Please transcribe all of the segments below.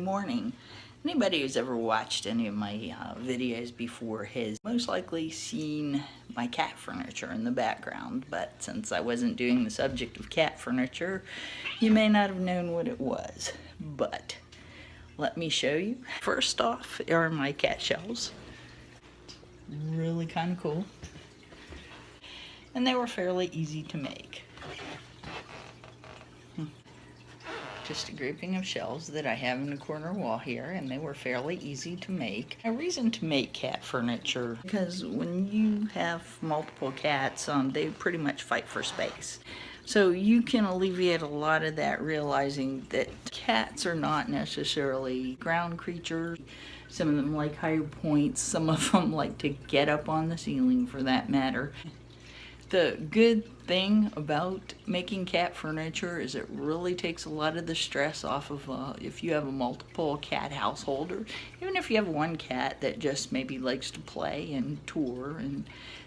morning. Anybody who's ever watched any of my videos before has most likely seen my cat furniture in the background, but since I wasn't doing the subject of cat furniture, you may not have known what it was. But let me show you. First off are my cat shelves. Really kind of cool. And they were fairly easy to make. Just a grouping of shelves that I have in the corner wall here, and they were fairly easy to make. A reason to make cat furniture, because when you have multiple cats, they pretty much fight for space. So you can alleviate a lot of that, realizing that cats are not necessarily ground creatures. Some of them like higher points, some of them like to get up on the ceiling for that matter. The good thing about making cat furniture is it really takes a lot of the stress off of if you have a multiple cat household, or even if you have one cat that just maybe likes to play and tour and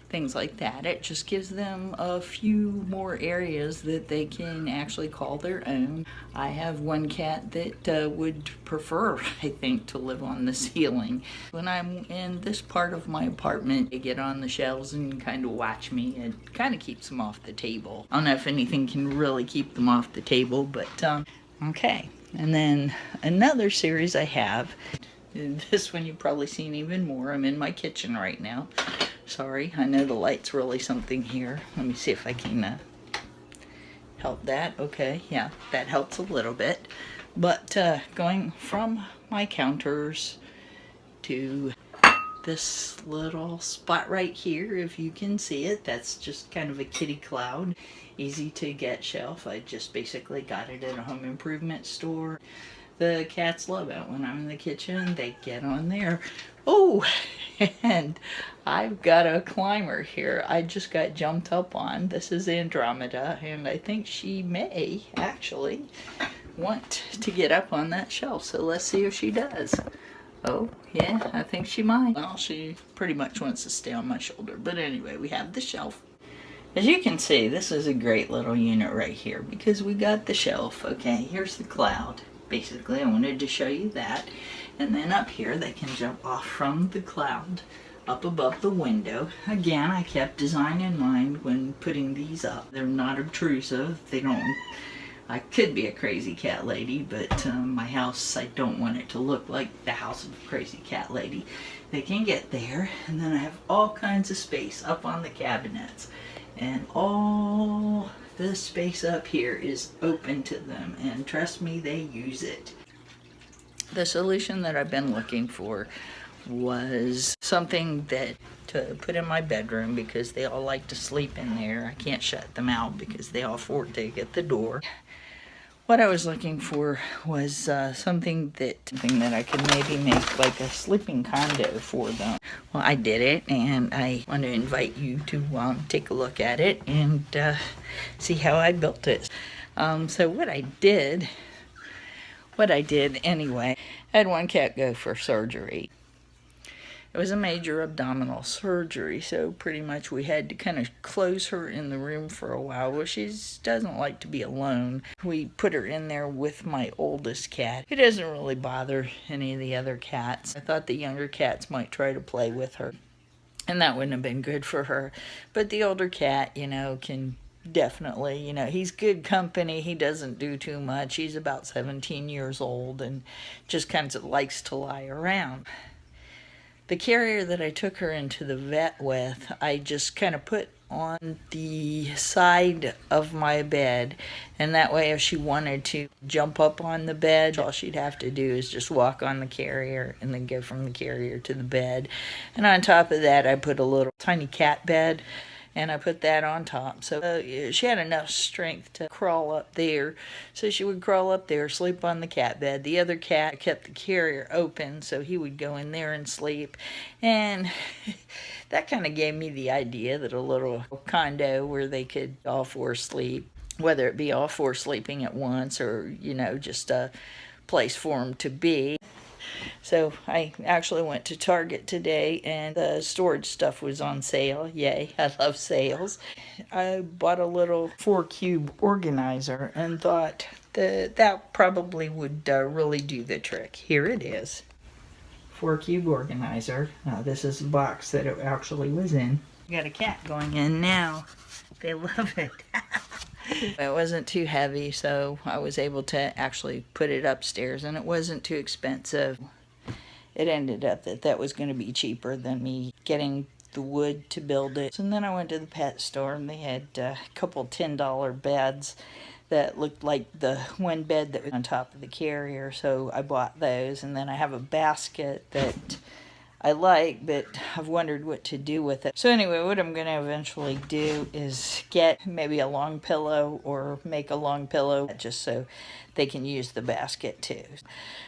things like that. It just gives them a few more areas that they can actually call their own. I have one cat that would prefer, I think, to live on the ceiling. When I'm in this part of my apartment, they get on the shelves and kind of watch me. It kind of keeps them off the table. I don't know if anything can really keep them off the table, but okay. And then another series I have, this one you've probably seen even more. I'm in my kitchen right now. Sorry, I know the light's really something here. Let me see if I can help that. Okay, yeah, that helps a little bit. But going from my counters to this little spot right here, if you can see it, that's just kind of a kitty cloud. Easy to get shelf. I just basically got it at a home improvement store. The cats love it. When I'm in the kitchen, they get on there. Oh, and I've got a climber here I just got jumped up on. This is Andromeda, and I think she may actually want to get up on that shelf. So let's see if she does. Oh, yeah, I think she might. Well, she pretty much wants to stay on my shoulder. But anyway, we have the shelf. As you can see, this is a great little unit right here because we got the shelf. Okay, here's the cloud. Basically, I wanted to show you that. And then up here, they can jump off from the cloud up above the window. Again, I kept design in mind when putting these up. They're not obtrusive. They don't... I could be a crazy cat lady, but my house, I don't want it to look like the house of a crazy cat lady. They can get there, and then I have all kinds of space up on the cabinets. And all the space up here is open to them, and trust me, they use it. The solution that I've been looking for was something that to put in my bedroom because they all like to sleep in there. I can't shut them out because they all fortig at the door. What I was looking for was something that I could maybe make like a sleeping condo for them. Well, I did it, and I want to invite you to take a look at it and see how I built it. So what I did anyway, I had one cat go for surgery. It was a major abdominal surgery, so pretty much we had to kind of close her in the room for a while. Well, she doesn't like to be alone. We put her in there with my oldest cat. It doesn't really bother any of the other cats. I thought the younger cats might try to play with her, and that wouldn't have been good for her. But the older cat, can definitely, he's good company. He doesn't do too much. He's about 17 years old and just kind of likes to lie around. The carrier that I took her into the vet with, I just kind of put on the side of my bed, and that way if she wanted to jump up on the bed, all she'd have to do is just walk on the carrier and then go from the carrier to the bed. And on top of that, I put a little tiny cat bed, and I put that on top. So she had enough strength to crawl up there. So she would crawl up there, sleep on the cat bed. The other cat kept the carrier open, so he would go in there and sleep. And that kind of gave me the idea that a little condo where they could all four sleep, whether it be all four sleeping at once or, just a place for them to be. So I actually went to Target today, and the storage stuff was on sale. Yay, I love sales. I bought a little 4-cube organizer and thought that probably would really do the trick. Here it is. 4-cube organizer. This is the box that it actually was in. Got a cat going in now. They love it. It wasn't too heavy, so I was able to actually put it upstairs, and it wasn't too expensive. It ended up that was going to be cheaper than me getting the wood to build it. And then I went to the pet store, and they had a couple $10 beds that looked like the one bed that was on top of the carrier, so I bought those. And then I have a basket that I like, but I've wondered what to do with it. So anyway, what I'm going to eventually do is get maybe a long pillow or make a long pillow just so they can use the basket too.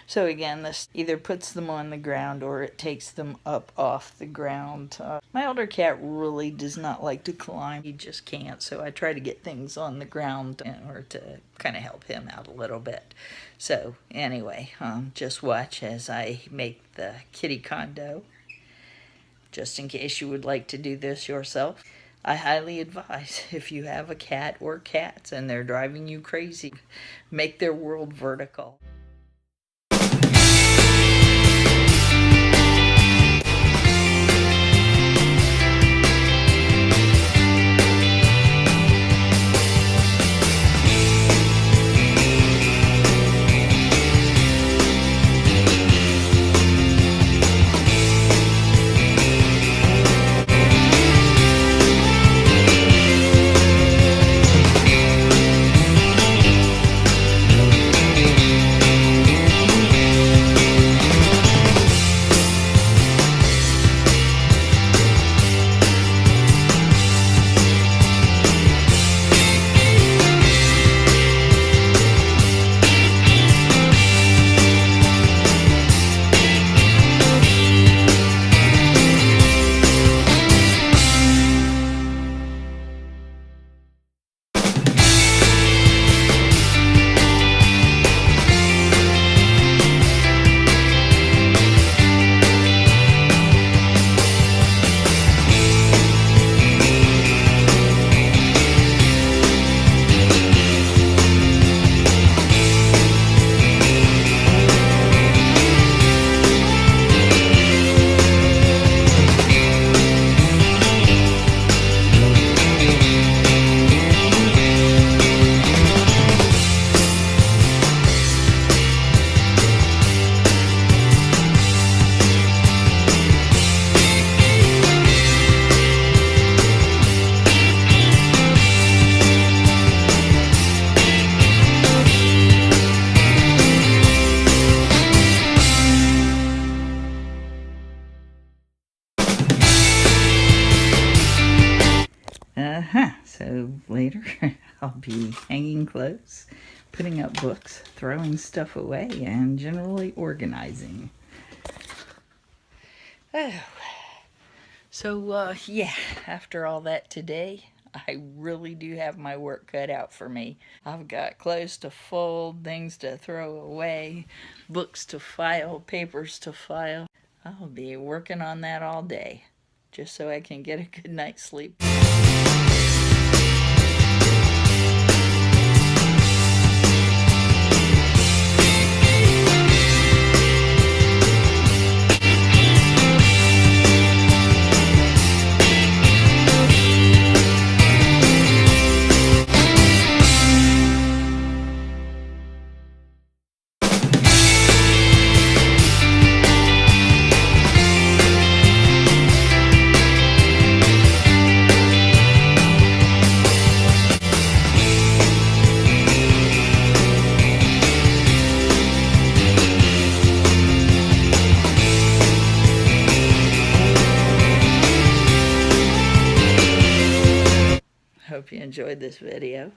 So again, this either puts them on the ground or it takes them up off the ground. My older cat really does not like to climb. He just can't, so I try to get things on the ground in order to kind of help him out a little bit. So anyway, just watch as I make the kitty condo. Just in case you would like to do this yourself, I highly advise, if you have a cat or cats and they're driving you crazy, make their world vertical. So later I'll be hanging clothes, putting up books, throwing stuff away, and generally organizing. Oh. So yeah, after all that today, I really do have my work cut out for me. I've got clothes to fold, things to throw away, books to file, papers to file. I'll be working on that all day, just so I can get a good night's sleep. Hope you enjoyed this video.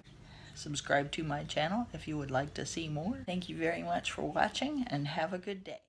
Subscribe to my channel if you would like to see more. Thank you very much for watching, and have a good day.